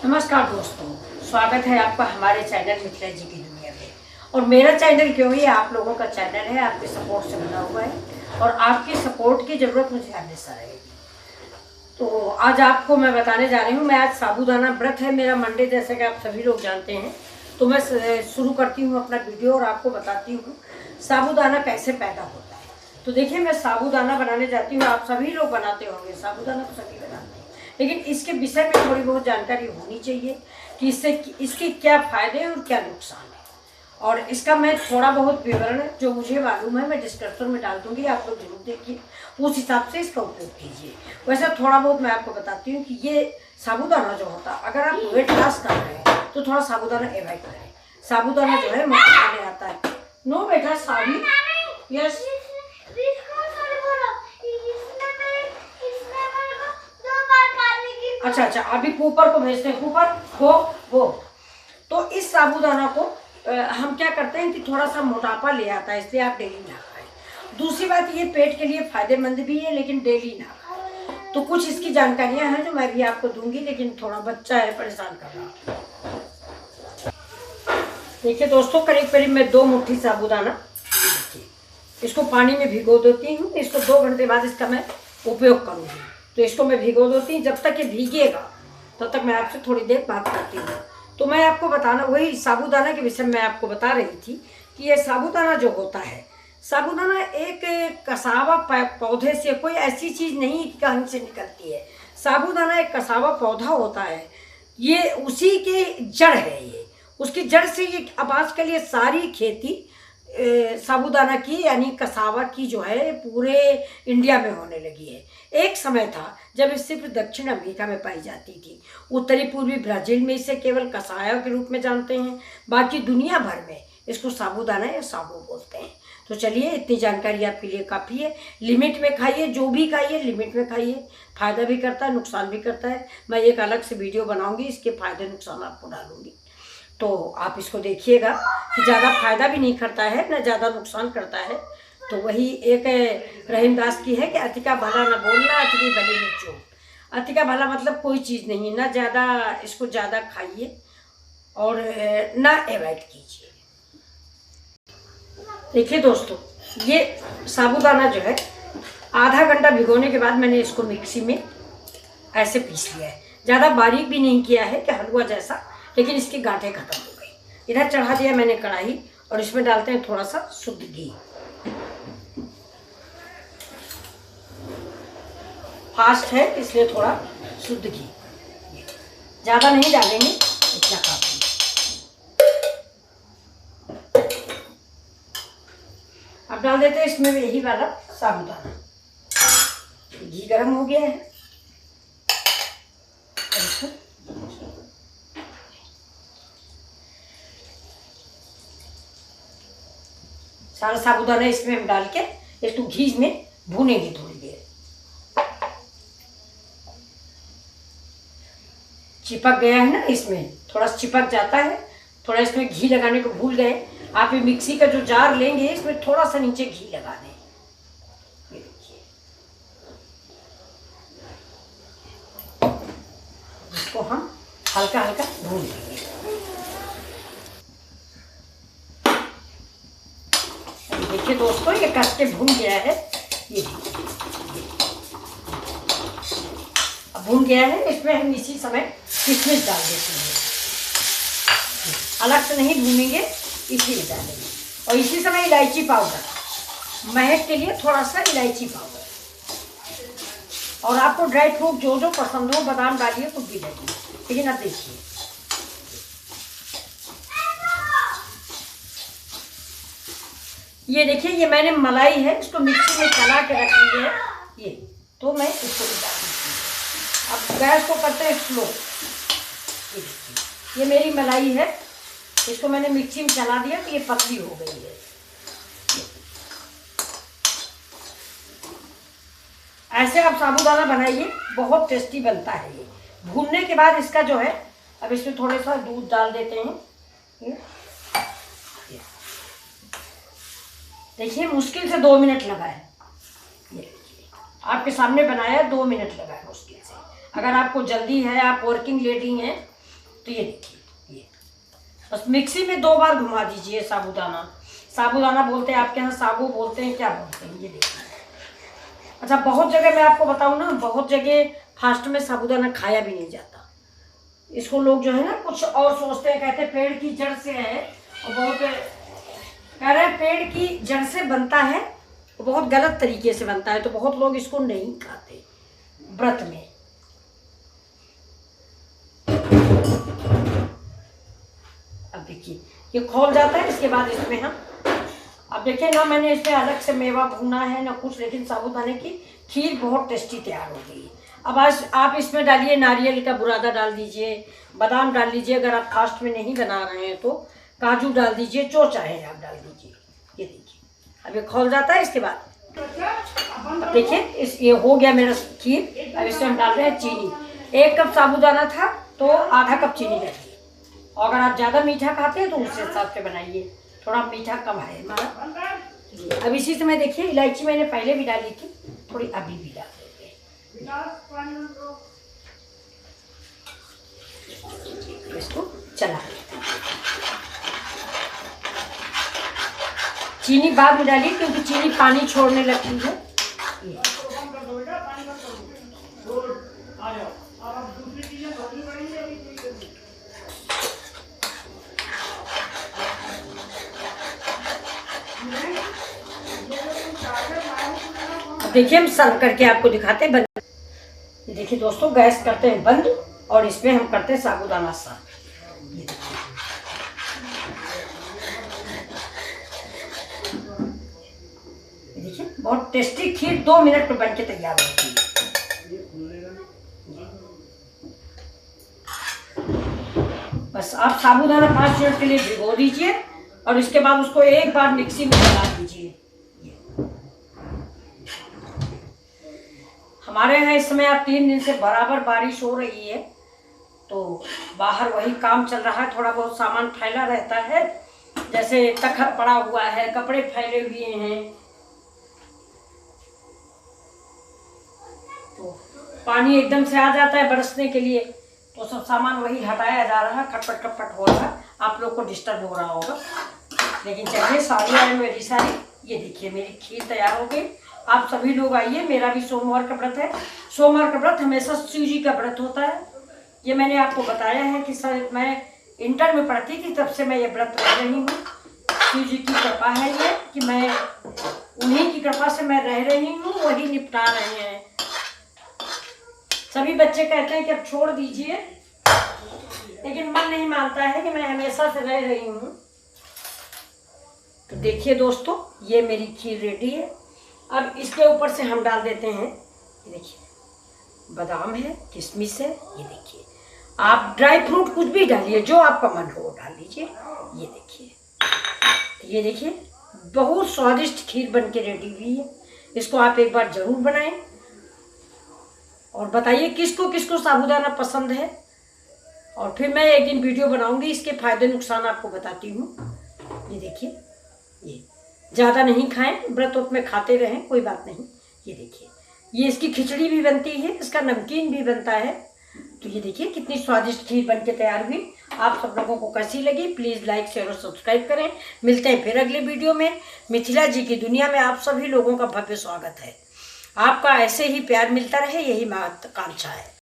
नमस्कार दोस्तों, स्वागत है आपका हमारे चैनल मिथिला जी की दुनिया में। और मेरा चैनल क्यों ही आप लोगों का चैनल है, आपके सपोर्ट से बना हुआ है और आपकी सपोर्ट की ज़रूरत मुझे हमेशा रहेगी। तो आज आपको मैं बताने जा रही हूँ, मैं आज साबूदाना व्रत है मेरा मंडे, जैसे कि आप सभी लोग जानते हैं। तो मैं शुरू करती हूँ अपना वीडियो और आपको बताती हूँ साबूदाना कैसे पैदा होता है। तो देखिए, मैं साबूदाना बनाने जाती हूँ। आप सभी लोग बनाते होंगे साबूदाना, तो सभी बनाते हैं, लेकिन इसके विषय में थोड़ी बहुत जानकारी होनी चाहिए कि इसके क्या फ़ायदे और क्या नुकसान है। और इसका मैं थोड़ा बहुत विवरण जो मुझे मालूम है मैं डिस्क्रिप्शन में डाल दूँगी, आप लोग जरूर देखिए, उस हिसाब से इसका उपयोग कीजिए। वैसे थोड़ा बहुत मैं आपको बताती हूँ कि ये साबूदाना जो होता है, अगर आप वेट लॉस कर रहे हैं तो थोड़ा साबूदाना अवॉइड करें। साबूदाना जो है मुफ्त में आता है। नो बेटा, साबी, यस, अच्छा, अभी कुकर को भेजते हैं। कुकर वो तो इस साबूदाना को हम क्या करते हैं कि थोड़ा सा मोटापा ले आता है, इसलिए आप डेली ना खाएं। दूसरी बात, ये पेट के लिए फायदेमंद भी है, लेकिन डेली ना खाएं। तो कुछ इसकी जानकारियां हैं जो मैं भी आपको दूंगी, लेकिन थोड़ा बच्चा है, परेशान कर रहा। देखिए दोस्तों, करीब करीब मैं 2 मुट्ठी साबूदाना, इसको पानी में भिगो देती हूँ। इसको 2 घंटे बाद इसका मैं उपयोग करूँगी। तो इसको मैं भिगो देती हूँ, जब तक ये भीगेगा तब तक मैं आपसे थोड़ी देर बात करती हूँ। तो मैं आपको बताना, वही साबूदाना के विषय में मैं आपको बता रही थी कि ये साबूदाना जो होता है, साबूदाना एक कसावा पौधे से, कोई ऐसी चीज़ नहीं कहीं से निकलती है। साबूदाना एक कसावा पौधा होता है, ये उसी के जड़ है। ये उसकी जड़ से ये अब आजकल ये सारी खेती साबूदाना की यानी कसावा की जो है पूरे इंडिया में होने लगी है। एक समय था जब ये सिर्फ दक्षिण अमेरिका में पाई जाती थी। उत्तरी पूर्वी ब्राज़ील में इसे केवल कसाया के रूप में जानते हैं, बाकी दुनिया भर में इसको साबूदाना या साबू बोलते हैं। तो चलिए, इतनी जानकारी आपके लिए काफ़ी है। लिमिट में खाइए, जो भी खाइए लिमिट में खाइए। फ़ायदा भी करता है, नुकसान भी करता है। मैं एक अलग से वीडियो बनाऊँगी, इसके फ़ायदे नुकसान आपको डालूँगी, तो आप इसको देखिएगा कि ज़्यादा फायदा भी नहीं करता है ना ज़्यादा नुकसान करता है। तो वही एक रहीमदास की है कि अति का भला न बोलना, अति की भली न चूक। अति का भला मतलब कोई चीज़ नहीं, ना ज़्यादा इसको ज़्यादा खाइए और ना अवॉइड कीजिए। देखिए दोस्तों, ये साबूदाना जो है आधा घंटा भिगोने के बाद मैंने इसको मिक्सी में ऐसे पीस लिया है। ज़्यादा बारीक भी नहीं किया है कि हलवा जैसा, लेकिन इसकी गांठें खत्म हो गई। इधर चढ़ा दिया मैंने कढ़ाई और इसमें डालते हैं थोड़ा सा शुद्ध घी। फास्ट है इसलिए थोड़ा शुद्ध घी, ज़्यादा नहीं डालेंगे, इतना काफी। अब डाल देते हैं इसमें यही वाला साबूदाना। घी गर्म हो गया है, सारा साबूदाना इसमें हम डाल के इसको घी में भूनेंगे थोड़ी देर। चिपक गया है ना, इसमें थोड़ा चिपक जाता है। थोड़ा इसमें घी लगाने को भूल गए आप। ये मिक्सी का जो जार लेंगे, इसमें थोड़ा सा नीचे घी लगा दें। ये देखिए, इसको हम हल्का हल्का भून लेंगे। देखिए दोस्तों, ये कस के भून गया है। ये अब भून गया है। इसमें हम इसी समय किशमिश डाल देते हैं। अलग से नहीं भूनेंगे, इसी में डालेंगे। और इसी समय इलायची पाउडर, महक के लिए थोड़ा सा इलायची पाउडर। और आपको ड्राई फ्रूट जो जो पसंद हो, बादाम डालिए, कुछ भी डालिए। लेकिन अब देखिए, ये देखिए, ये मैंने मलाई है, इसको मिक्सी में चला के रख ली है। ये तो मैं इसको भी डाल दूँगी। अब गैस को करते हैं स्लो। ये देखिए, ये मेरी मलाई है, इसको मैंने मिक्सी में चला दिया तो ये पतली हो गई है। ऐसे आप साबूदाना बनाइए, बहुत टेस्टी बनता है ये। भूनने के बाद इसका जो है, अब इसमें थोड़ा सा दूध डाल देते हैं। देखिए, मुश्किल से 2 मिनट लगा है। ये आपके सामने बनाया, 2 मिनट लगा है मुश्किल से। अगर आपको जल्दी है, आप वर्किंग लेडी हैं तो ये देखिए, ये बस मिक्सी में 2 बार घुमा दीजिए। साबूदाना, साबूदाना बोलते हैं आपके यहाँ, सागू बोलते हैं, क्या बोलते हैं, ये देखिए। अच्छा, बहुत जगह मैं आपको बताऊँ ना, बहुत जगह फास्ट में साबूदाना खाया भी नहीं जाता। इसको लोग जो है ना कुछ और सोचते हैं, कहते हैं पेड़ की जड़ से है, और बहुत कह रहे हैं पेड़ की जड़ से बनता है, वो बहुत गलत तरीके से बनता है, तो बहुत लोग इसको नहीं खाते व्रत में। अब देखिए ये खोल जाता है। इसके बाद इसमें हम, अब देखिए ना, मैंने इसमें अलग से मेवा भुना है ना कुछ, लेकिन साबूदाने की खीर बहुत टेस्टी तैयार हो गई। अब आज आप इसमें डालिए नारियल का बुरादा डाल दीजिए, बादाम डाल दीजिए, अगर आप फास्ट में नहीं बना रहे हैं तो काजू डाल दीजिए, जो चाहे आप डाल दीजिए। ये देखिए अब ये खोल जाता है। इसके बाद अब देखिए ये हो गया मेरा खीर। अब इसमें हम डाल रहे हैं चीनी। 1 कप साबूदाना था तो आधा कप चीनी डालिए, और अगर आप ज़्यादा मीठा खाते हैं तो उसके हिसाब से बनाइए, थोड़ा मीठा कम है हमारा। अब इसी समय देखिए इलायची मैंने पहले भी डाली थी, थोड़ी अभी भी डाल देंगे। इसको चला, चीनी बाद में डालिए क्योंकि चीनी पानी छोड़ने लगती है। देखिए हम सर्व करके आपको दिखाते हैं। बंद, देखिए दोस्तों गैस करते हैं बंद, और इसमें हम करते हैं साबूदाना सर्व। ये देखिए बहुत टेस्टी खीर 2 मिनट में बनके तैयार होती है। बस आप साबूदाना 5 मिनट के लिए भिगो दीजिए, और इसके बाद उसको एक बार मिक्सी में चला दीजिए। हमारे यहाँ इस समय आप 3 दिन से बराबर बारिश हो रही है, तो बाहर वही काम चल रहा है, थोड़ा बहुत सामान फैला रहता है, जैसे तखत पड़ा हुआ है, कपड़े फैले हुए हैं, तो पानी एकदम से आ जाता है बरसने के लिए, तो सब सामान वही हटाया जा रहा है, खटपट खटपट हो रहा है, आप लोग को डिस्टर्ब हो रहा होगा। लेकिन चलिए सारी आए मेरी सारी। ये देखिए मेरी खीर तैयार हो गई। आप सभी लोग आइए, मेरा भी सोमवार का व्रत है। सोमवार का व्रत हमेशा शिव जी का व्रत होता है। ये मैंने आपको बताया है कि सर मैं इंटर में पढ़ती थी, तब से मैं ये व्रत रह रही हूँ। शिव जी की कृपा है ये कि मैं उन्हीं की कृपा से मैं रह रही हूँ, वही निपटा रहे हैं। सभी बच्चे कहते हैं कि अब छोड़ दीजिए, लेकिन मन नहीं मानता है कि मैं हमेशा से रह रही हूँ। तो देखिए दोस्तों ये मेरी खीर रेडी है। अब इसके ऊपर से हम डाल देते हैं, देखिए बादाम है, किशमिश है, ये देखिए आप ड्राई फ्रूट कुछ भी डालिए, जो आपका मन हो डाल लीजिए। ये देखिए, ये देखिए बहुत स्वादिष्ट खीर बन के रेडी हुई है। इसको आप एक बार ज़रूर बनाएं और बताइए किसको किसको साबूदाना पसंद है, और फिर मैं एक दिन वीडियो बनाऊंगी, इसके फायदे नुकसान आपको बताती हूँ। ये देखिए, ये ज़्यादा नहीं खाएं, व्रत में खाते रहें, कोई बात नहीं। ये देखिए ये इसकी खिचड़ी भी बनती है, इसका नमकीन भी बनता है। तो ये देखिए कितनी स्वादिष्ट खीर बन के तैयार हुई। आप सब लोगों को कैसी लगी प्लीज़ लाइक शेयर और सब्सक्राइब करें। मिलते हैं फिर अगले वीडियो में। मिथिला जी की दुनिया में आप सभी लोगों का भव्य स्वागत है। आपका ऐसे ही प्यार मिलता रहे, यही महत्वाकांक्षा है।